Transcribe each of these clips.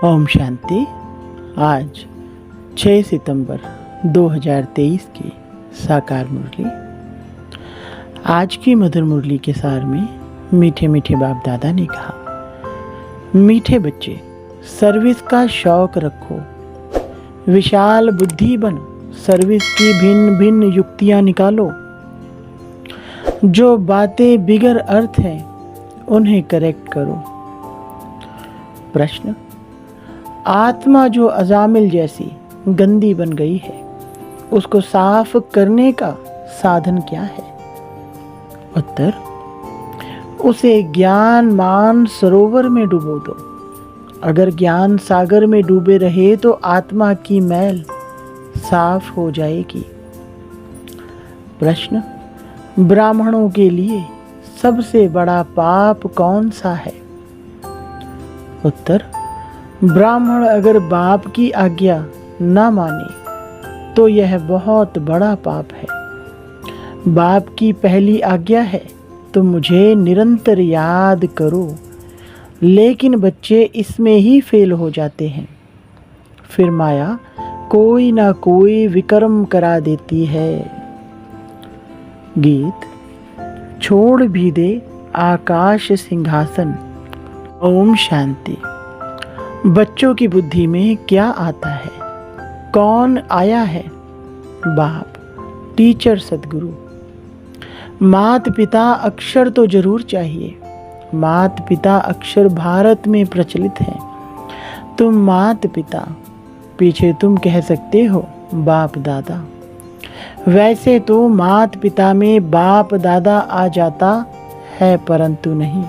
ओम शांति। आज 6 सितंबर 2023 की साकार मुरली। आज की मधुर मुरली के सार में मीठे मीठे बाप दादा ने कहा, मीठे बच्चे सर्विस का शौक रखो, विशाल बुद्धि बनो, सर्विस की भिन्न भिन्न युक्तियां निकालो, जो बातें बिगर अर्थ हैं उन्हें करेक्ट करो। प्रश्न, आत्मा जो अजामिल जैसी गंदी बन गई है, उसको साफ करने का साधन क्या है? उत्तर, उसे ज्ञान मान सरोवर में डुबो दो। अगर ज्ञान सागर में डूबे रहे तो आत्मा की मैल साफ हो जाएगी। प्रश्न, ब्राह्मणों के लिए सबसे बड़ा पाप कौन सा है? उत्तर, ब्राह्मण अगर बाप की आज्ञा न माने तो यह बहुत बड़ा पाप है। बाप की पहली आज्ञा है तो मुझे निरंतर याद करो, लेकिन बच्चे इसमें ही फेल हो जाते हैं। फिर माया कोई ना कोई विक्रम करा देती है। गीत, छोड़ भी दे आकाश सिंहासन। ओम शांति। बच्चों की बुद्धि में क्या आता है? कौन आया है? बाप, टीचर, सदगुरु। मात पिता अक्षर तो जरूर चाहिए। मात पिता अक्षर भारत में प्रचलित हैं। तुम मात पिता, पीछे तुम कह सकते हो बाप दादा। वैसे तो मात पिता में बाप दादा आ जाता है, परंतु नहीं।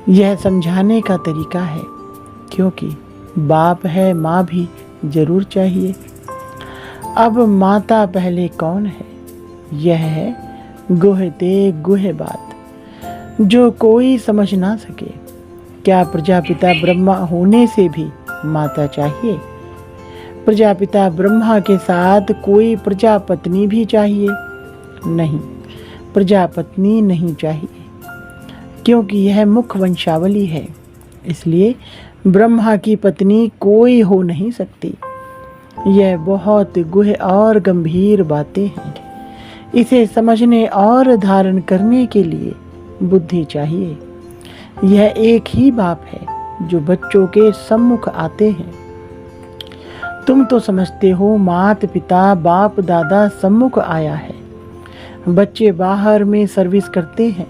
यह समझाने का तरीका है, क्योंकि बाप है, माँ भी जरूर चाहिए। अब माता पहले कौन है? यह है गुह्यते गुह्य बात, जो कोई समझ ना सके। क्या प्रजापिता ब्रह्मा होने से भी माता चाहिए? प्रजापिता ब्रह्मा के साथ कोई प्रजापत्नी भी चाहिए? नहीं, प्रजापत्नी नहीं चाहिए, क्योंकि यह मुख वंशावली है। इसलिए ब्रह्मा की पत्नी कोई हो नहीं सकती। यह बहुत गुह्य और गंभीर बातें हैं। इसे समझने और धारण करने के लिए बुद्धि चाहिए। यह एक ही बाप है जो बच्चों के सम्मुख आते हैं। तुम तो समझते हो मात पिता बाप दादा सम्मुख आया है। बच्चे बाहर में सर्विस करते हैं,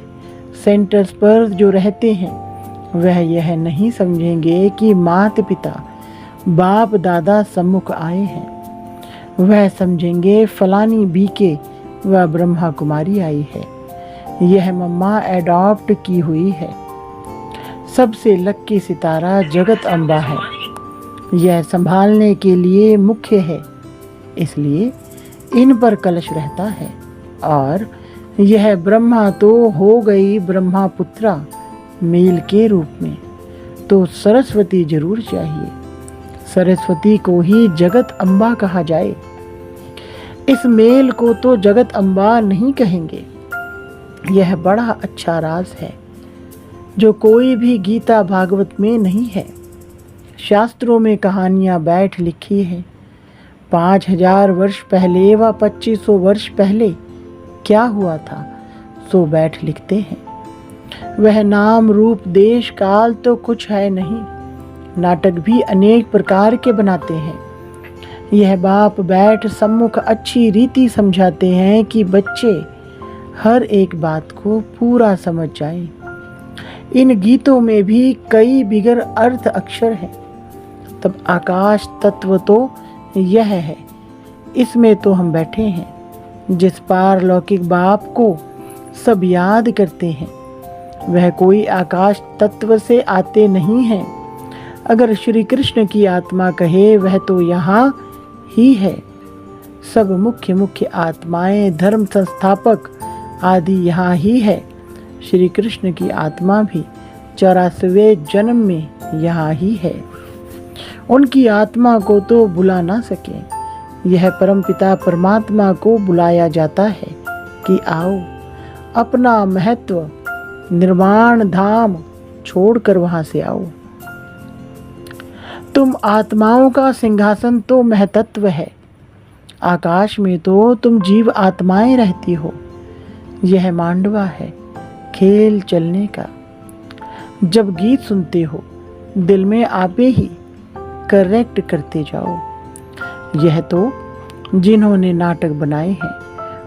सेंटर्स पर जो रहते हैं, वह यह नहीं समझेंगे कि माता पिता बाप दादा सम्मुख आए हैं। वह समझेंगे फलानी बीके व ब्रह्मा कुमारी आई है, यह मम्मा एडॉप्ट की हुई है। सबसे लक्की सितारा जगत अम्बा है। यह संभालने के लिए मुख्य है, इसलिए इन पर कलश रहता है। और यह ब्रह्मा तो हो गई ब्रह्मा पुत्रा मेल के रूप में, तो सरस्वती जरूर चाहिए। सरस्वती को ही जगत अम्बा कहा जाए। इस मेल को तो जगत अम्बा नहीं कहेंगे। यह बड़ा अच्छा राज है, जो कोई भी गीता भागवत में नहीं है। शास्त्रों में कहानियां बैठ लिखी है। 5000 वर्ष पहले व 2500 वर्ष पहले क्या हुआ था, सो बैठ लिखते हैं। वह नाम रूप देश काल तो कुछ है नहीं। नाटक भी अनेक प्रकार के बनाते हैं। यह बाप बैठ सम्मुख अच्छी रीति समझाते हैं कि बच्चे हर एक बात को पूरा समझ जाएं। इन गीतों में भी कई बिगर अर्थ अक्षर हैं। तब आकाश तत्व तो यह है, इसमें तो हम बैठे हैं। जिस पारलौकिक बाप को सब याद करते हैं, वह कोई आकाश तत्व से आते नहीं हैं। अगर श्री कृष्ण की आत्मा कहे, वह तो यहाँ ही है। सब मुख्य मुख्य आत्माएं, धर्म संस्थापक आदि यहाँ ही है। श्री कृष्ण की आत्मा भी 84वें जन्म में यहाँ ही है। उनकी आत्मा को तो बुला ना सके। यह परमपिता परमात्मा को बुलाया जाता है कि आओ, अपना महत्व निर्वाण धाम छोड़कर वहां से आओ। तुम आत्माओं का सिंहासन तो महतत्व है, आकाश में तो तुम जीव आत्माएं रहती हो। यह मांडवा है खेल चलने का। जब गीत सुनते हो दिल में आपे ही करेक्ट करते जाओ। यह तो जिन्होंने नाटक बनाए हैं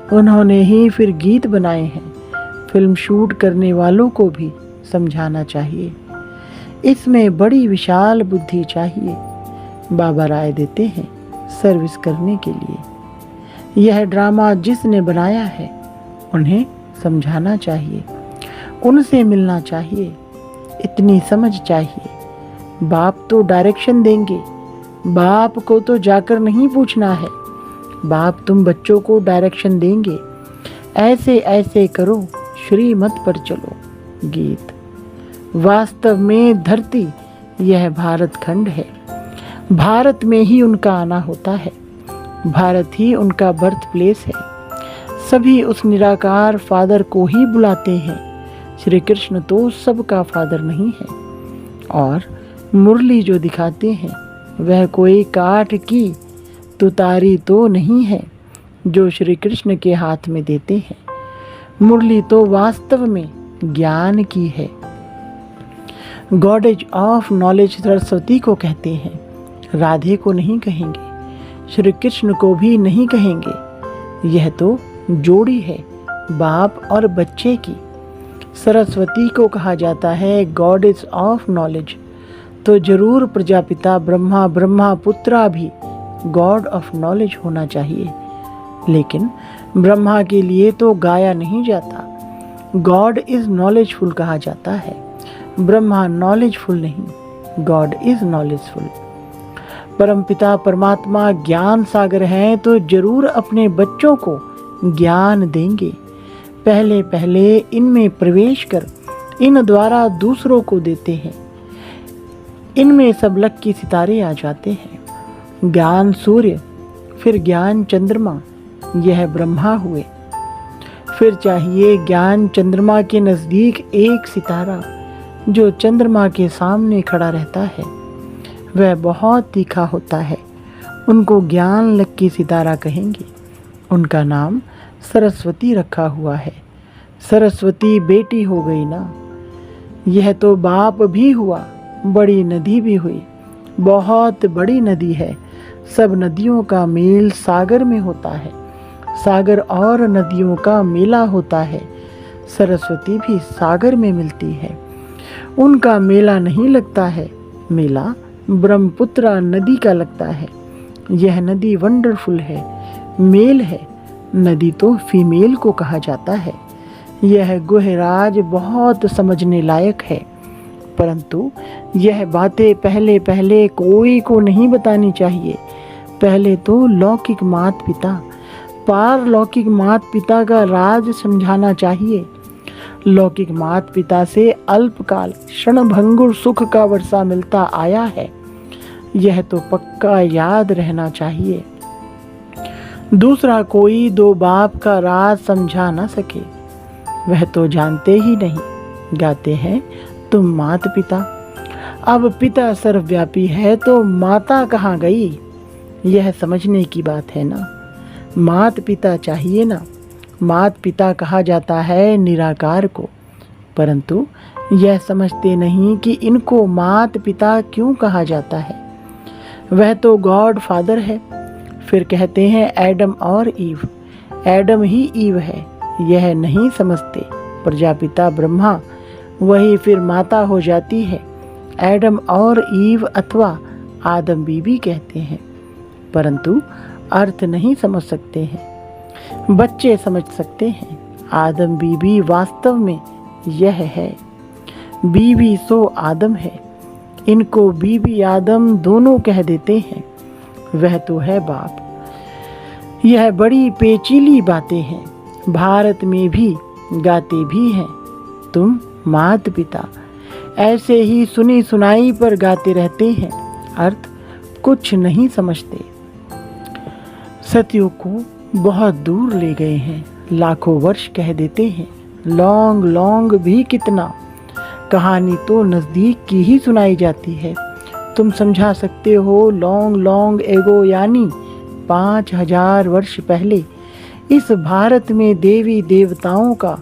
उन्होंने ही फिर गीत बनाए हैं। फिल्म शूट करने वालों को भी समझाना चाहिए, इसमें बड़ी विशाल बुद्धि चाहिए। बाबा राय देते हैं सर्विस करने के लिए। यह ड्रामा जिसने बनाया है उन्हें समझाना चाहिए, उनसे मिलना चाहिए, इतनी समझ चाहिए। बाप तो डायरेक्शन देंगे, बाप को तो जाकर नहीं पूछना है। बाप तुम बच्चों को डायरेक्शन देंगे, ऐसे ऐसे करो, श्रीमत पर चलो। गीत। वास्तव में धरती यह भारत खंड है। भारत में ही उनका आना होता है, भारत ही उनका बर्थ प्लेस है। सभी उस निराकार फादर को ही बुलाते हैं। श्री कृष्ण तो सबका फादर नहीं है। और मुरली जो दिखाते हैं वह कोई काठ की तुतारी तो नहीं है जो श्री कृष्ण के हाथ में देते हैं। मुरली तो वास्तव में ज्ञान की है। गॉडेज ऑफ नॉलेज सरस्वती को कहते हैं, राधे को नहीं कहेंगे, श्री कृष्ण को भी नहीं कहेंगे। यह तो जोड़ी है बाप और बच्चे की। सरस्वती को कहा जाता है गॉडेज ऑफ नॉलेज, तो जरूर प्रजापिता ब्रह्मा ब्रह्मापुत्रा भी गॉड ऑफ नॉलेज होना चाहिए। लेकिन ब्रह्मा के लिए तो गाया नहीं जाता। गॉड इज नॉलेजफुल कहा जाता है, ब्रह्मा नॉलेजफुल नहीं, गॉड इज नॉलेजफुल। परमपिता परमात्मा ज्ञान सागर हैं तो जरूर अपने बच्चों को ज्ञान देंगे। पहले पहले इनमें प्रवेश कर इन द्वारा दूसरों को देते हैं। इनमें सब लक्की सितारे आ जाते हैं। ज्ञान सूर्य, फिर ज्ञान चंद्रमा, यह ब्रह्मा हुए। फिर चाहिए ज्ञान चंद्रमा के नज़दीक एक सितारा जो चंद्रमा के सामने खड़ा रहता है। वह बहुत तीखा होता है, उनको ज्ञान लक्की सितारा कहेंगे। उनका नाम सरस्वती रखा हुआ है। सरस्वती बेटी हो गई ना। यह तो बाप भी हुआ, बड़ी नदी भी हुई। बहुत बड़ी नदी है। सब नदियों का मेल सागर में होता है। सागर और नदियों का मेला होता है। सरस्वती भी सागर में मिलती है। उनका मेला नहीं लगता है, मेला ब्रह्मपुत्रा नदी का लगता है। यह नदी वंडरफुल है, मेल है। नदी तो फीमेल को कहा जाता है। यह गुहराज बहुत समझने लायक है, परंतु यह बातें पहले पहले कोई को नहीं बतानी चाहिए। पहले तो लौकिक माता पिता, पारलौकिक माता पिता का राज समझाना चाहिए। लौकिक माता पिता से अल्पकाल क्षणभंगुर सुख का वर्षा मिलता आया है, यह तो पक्का याद रहना चाहिए। दूसरा कोई दो बाप का राज समझा ना सके, वह तो जानते ही नहीं। गाते हैं तुम माता पिता। अब पिता सर्वव्यापी है तो माता कहाँ गई, यह समझने की बात है ना। माता पिता चाहिए ना। माता पिता कहा जाता है निराकार को, परंतु यह समझते नहीं कि इनको माता पिता क्यों कहा जाता है। वह तो गॉड फादर है। फिर कहते हैं एडम और ईव, एडम ही ईव है, यह नहीं समझते। प्रजापिता ब्रह्मा, वही फिर माता हो जाती है। एडम और ईव अथवा आदम बीबी कहते हैं, परंतु अर्थ नहीं समझ सकते हैं। बच्चे समझ सकते हैं। आदम बीबी वास्तव में यह है। बीबी सो आदम है। इनको बीबी आदम दोनों कह देते हैं। वह तो है बाप। यह बड़ी पेचीली बातें हैं। भारत में भी गाते भी हैं तुम माता पिता। ऐसे ही सुनी सुनाई पर गाते रहते हैं, अर्थ कुछ नहीं समझते। सत्यों को बहुत दूर ले गए हैं। लाखों वर्ष कह देते हैं, लॉन्ग लॉन्ग भी कितना। कहानी तो नज़दीक की ही सुनाई जाती है। तुम समझा सकते हो लॉन्ग लॉन्ग एगो, यानी 5000 वर्ष पहले इस भारत में देवी देवताओं का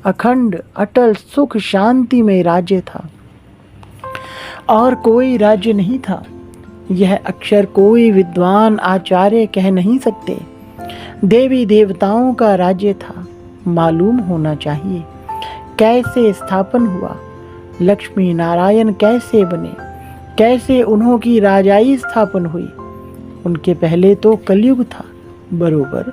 अखंड अटल सुख शांति में राज्य था और कोई राज्य नहीं था। यह अक्षर कोई विद्वान आचार्य कह नहीं सकते। देवी देवताओं का राज्य था। मालूम होना चाहिए कैसे स्थापन हुआ, लक्ष्मी नारायण कैसे बने, कैसे उन्हों की राजाई स्थापन हुई। उनके पहले तो कलयुग था, बरोबर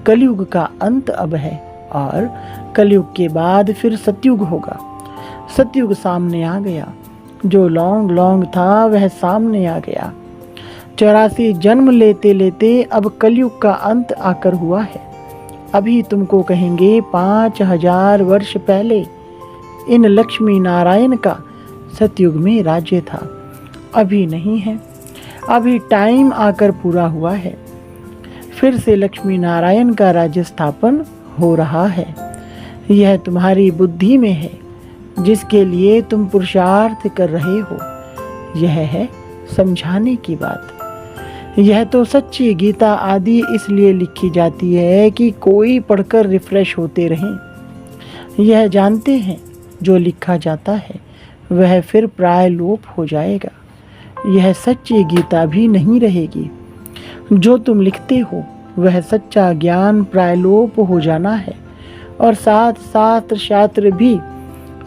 कलयुग का अंत अब है, और कलयुग के बाद फिर सतयुग होगा। सतयुग सामने आ गया, जो लॉन्ग लॉन्ग था वह सामने आ गया। 84 जन्म लेते लेते अब कलयुग का अंत आकर हुआ है। अभी तुमको कहेंगे 5000 वर्ष पहले इन लक्ष्मी नारायण का सतयुग में राज्य था। अभी नहीं है, अभी टाइम आकर पूरा हुआ है। फिर से लक्ष्मी नारायण का राज्य स्थापन हो रहा है। यह तुम्हारी बुद्धि में है, जिसके लिए तुम पुरुषार्थ कर रहे हो। यह है समझाने की बात। यह तो सच्ची गीता आदि इसलिए लिखी जाती है कि कोई पढ़कर रिफ्रेश होते रहें। यह जानते हैं जो लिखा जाता है वह फिर प्राय लोप हो जाएगा। यह सच्ची गीता भी नहीं रहेगी। जो तुम लिखते हो वह सच्चा ज्ञान प्रायलोप हो जाना है, और साथ साथ शास्त्र भी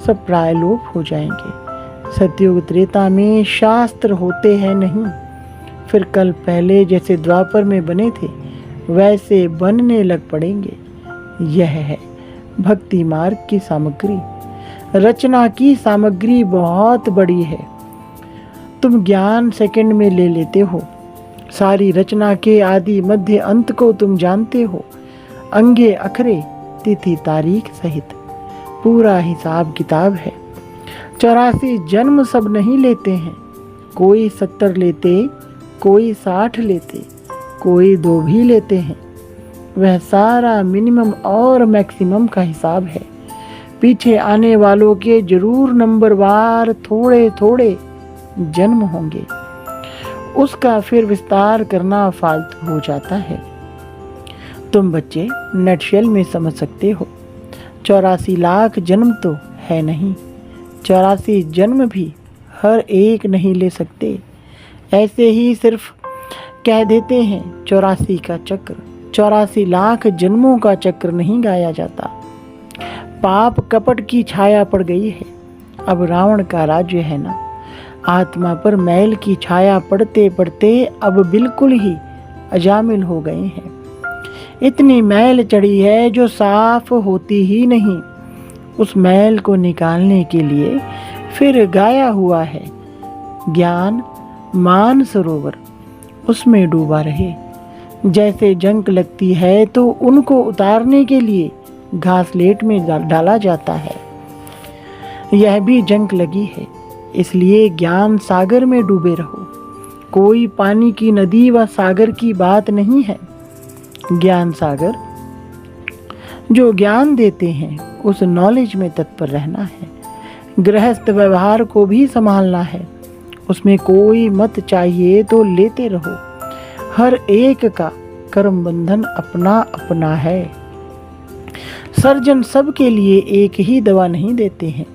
सब प्रायलोप हो जाएंगे। सतयुग त्रेता में शास्त्र होते हैं नहीं, फिर कल पहले जैसे द्वापर में बने थे वैसे बनने लग पड़ेंगे। यह है भक्ति मार्ग की सामग्री। रचना की सामग्री बहुत बड़ी है। तुम ज्ञान सेकंड में ले लेते हो। सारी रचना के आदि मध्य अंत को तुम जानते हो, अंगे अखरे तिथि तारीख सहित पूरा हिसाब किताब है। 84 जन्म सब नहीं लेते हैं। कोई 70 लेते, कोई 60 लेते, कोई 2 भी लेते हैं। वह सारा मिनिमम और मैक्सिमम का हिसाब है। पीछे आने वालों के जरूर नंबरवार थोड़े थोड़े जन्म होंगे। उसका फिर विस्तार करना फालतू हो जाता है। तुम बच्चे नटशेल में समझ सकते हो। 84 लाख जन्म तो है नहीं। 84 जन्म भी हर एक नहीं ले सकते। ऐसे ही सिर्फ कह देते हैं 84 का चक्र। 84 लाख जन्मों का चक्र नहीं गाया जाता। पाप कपट की छाया पड़ गई है। अब रावण का राज्य है ना। आत्मा पर मैल की छाया पड़ते पड़ते अब बिल्कुल ही अजामिल हो गए हैं। इतनी मैल चढ़ी है जो साफ होती ही नहीं। उस मैल को निकालने के लिए फिर गाया हुआ है ज्ञान मान सरोवर, उसमें डूबा रहे। जैसे जंक लगती है तो उनको उतारने के लिए घासलेट में डाला जाता है। यह भी जंक लगी है, इसलिए ज्ञान सागर में डूबे रहो। कोई पानी की नदी व सागर की बात नहीं है। ज्ञान सागर जो ज्ञान देते हैं उस नॉलेज में तत्पर रहना है। गृहस्थ व्यवहार को भी संभालना है। उसमें कोई मत चाहिए तो लेते रहो। हर एक का कर्म बंधन अपना अपना है। सर्जन सबके लिए एक ही दवा नहीं देते हैं।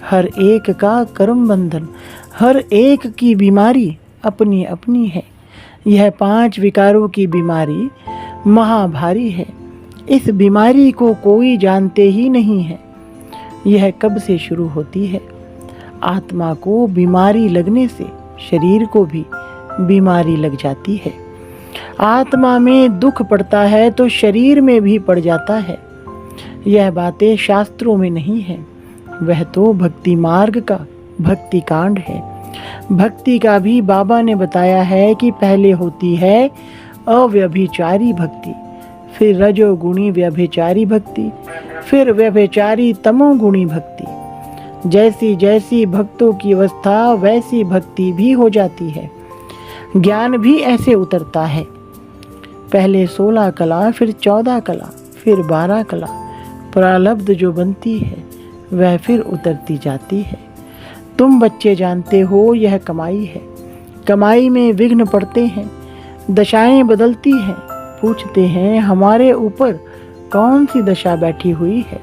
हर एक का कर्म बंधन, हर एक की बीमारी अपनी अपनी है। यह 5 विकारों की बीमारी महाभारी है। इस बीमारी को कोई जानते ही नहीं है। यह कब से शुरू होती है? आत्मा को बीमारी लगने से शरीर को भी बीमारी लग जाती है। आत्मा में दुख पड़ता है तो शरीर में भी पड़ जाता है। यह बातें शास्त्रों में नहीं है। वह तो भक्ति मार्ग का भक्ति कांड है। भक्ति का भी बाबा ने बताया है कि पहले होती है अव्यभिचारी भक्ति, फिर रजोगुणी व्यभिचारी भक्ति, फिर व्यभिचारी तमोगुणी भक्ति। जैसी जैसी भक्तों की अवस्था वैसी भक्ति भी हो जाती है। ज्ञान भी ऐसे उतरता है। पहले 16 कला, फिर 14 कला, फिर 12 कला। प्रारब्ध जो बनती है वह फिर उतरती जाती है। तुम बच्चे जानते हो यह कमाई है। कमाई में विघ्न पड़ते हैं, दशाएं बदलती हैं, पूछते हैं हमारे ऊपर कौन सी दशा बैठी हुई है।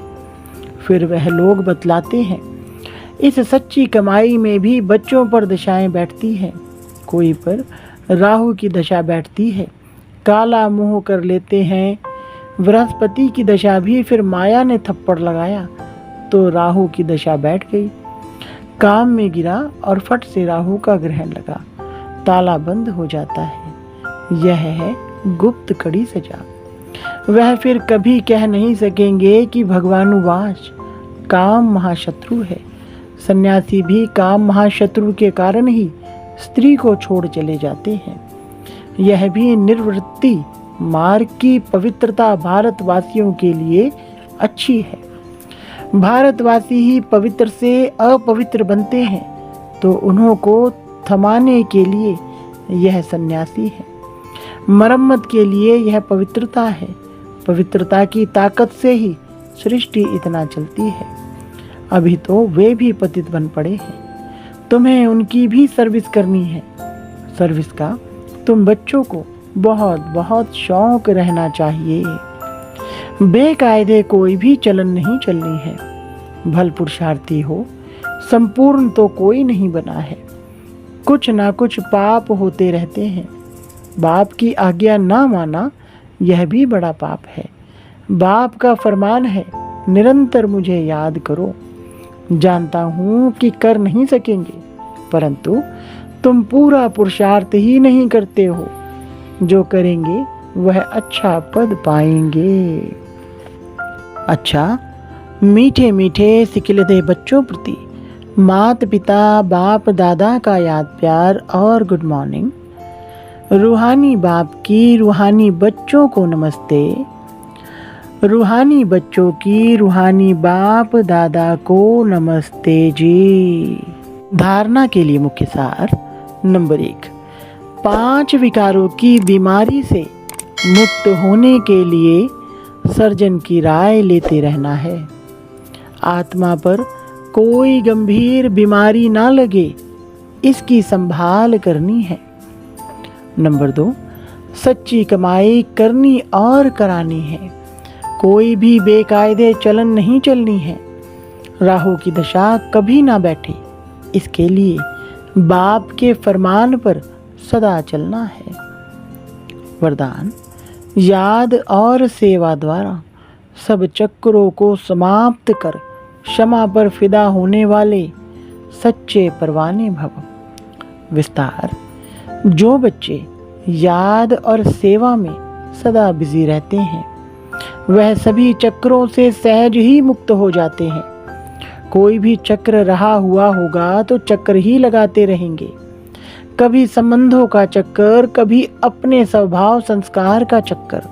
फिर वह लोग बतलाते हैं इस सच्ची कमाई में भी बच्चों पर दशाएं बैठती हैं। कोई पर राहु की दशा बैठती है, काला मुंह कर लेते हैं। बृहस्पति की दशा भी फिर माया ने थप्पड़ लगाया तो राहु की दशा बैठ गई। काम में गिरा और फट से राहु का ग्रहण लगा, ताला बंद हो जाता है। यह है गुप्त कड़ी सजा। वह फिर कभी कह नहीं सकेंगे कि भगवानुवास काम महाशत्रु है। सन्यासी भी काम महाशत्रु के कारण ही स्त्री को छोड़ चले जाते हैं। यह भी निर्वृत्ति मार्ग की पवित्रता भारतवासियों के लिए अच्छी है। भारतवासी ही पवित्र से अपवित्र बनते हैं तो उन्हों को थमाने के लिए यह सन्यासी है। मरम्मत के लिए यह पवित्रता है। पवित्रता की ताकत से ही सृष्टि इतना चलती है। अभी तो वे भी पतित बन पड़े हैं, तुम्हें उनकी भी सर्विस करनी है। सर्विस का तुम बच्चों को बहुत बहुत शौक रहना चाहिए। बेकायदे कोई भी चलन नहीं चलनी है। भल पुरुषार्थी हो, संपूर्ण तो कोई नहीं बना है। कुछ ना कुछ पाप होते रहते हैं। बाप की आज्ञा ना माना यह भी बड़ा पाप है। बाप का फरमान है निरंतर मुझे याद करो। जानता हूँ कि कर नहीं सकेंगे, परंतु तुम पूरा पुरुषार्थ ही नहीं करते हो। जो करेंगे वह अच्छा पद पाएंगे। अच्छा, मीठे मीठे सिकिलते बच्चों प्रति माता पिता बाप दादा का याद प्यार और गुड मॉर्निंग। रूहानी बाप की रूहानी बच्चों को नमस्ते। रूहानी बच्चों की रूहानी बाप दादा को नमस्ते जी। धारणा के लिए मुख्य सार नंबर 1, 5 विकारों की बीमारी से मुक्त होने के लिए सर्जन की राय लेते रहना है। आत्मा पर कोई गंभीर बीमारी ना लगे, इसकी संभाल करनी है। नंबर 2, सच्ची कमाई करनी और करानी है। कोई भी बेकायदे चलन नहीं चलनी है। राहु की दशा कभी ना बैठे, इसके लिए बाप के फरमान पर सदा चलना है। वरदान, याद और सेवा द्वारा सब चक्रों को समाप्त कर क्षमा पर फिदा होने वाले सच्चे परवाने भव। विस्तार, जो बच्चे याद और सेवा में सदा बिजी रहते हैं वह सभी चक्रों से सहज ही मुक्त हो जाते हैं। कोई भी चक्र रहा हुआ होगा तो चक्र ही लगाते रहेंगे। कभी संबंधों का चक्कर, कभी अपने स्वभाव संस्कार का चक्कर।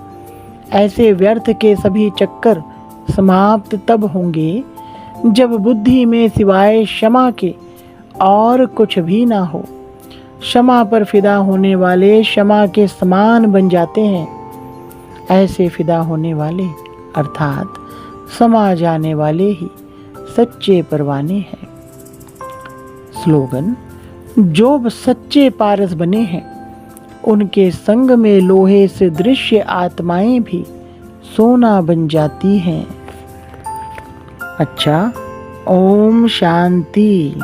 ऐसे व्यर्थ के सभी चक्कर समाप्त तब होंगे जब बुद्धि में सिवाय क्षमा के और कुछ भी ना हो। क्षमा पर फिदा होने वाले क्षमा के समान बन जाते हैं। ऐसे फिदा होने वाले अर्थात समा जाने वाले ही सच्चे परवाने हैं। स्लोगन, जो सच्चे पारस बने हैं उनके संग में लोहे से दृश्य आत्माएं भी सोना बन जाती हैं। अच्छा, ओम शांति।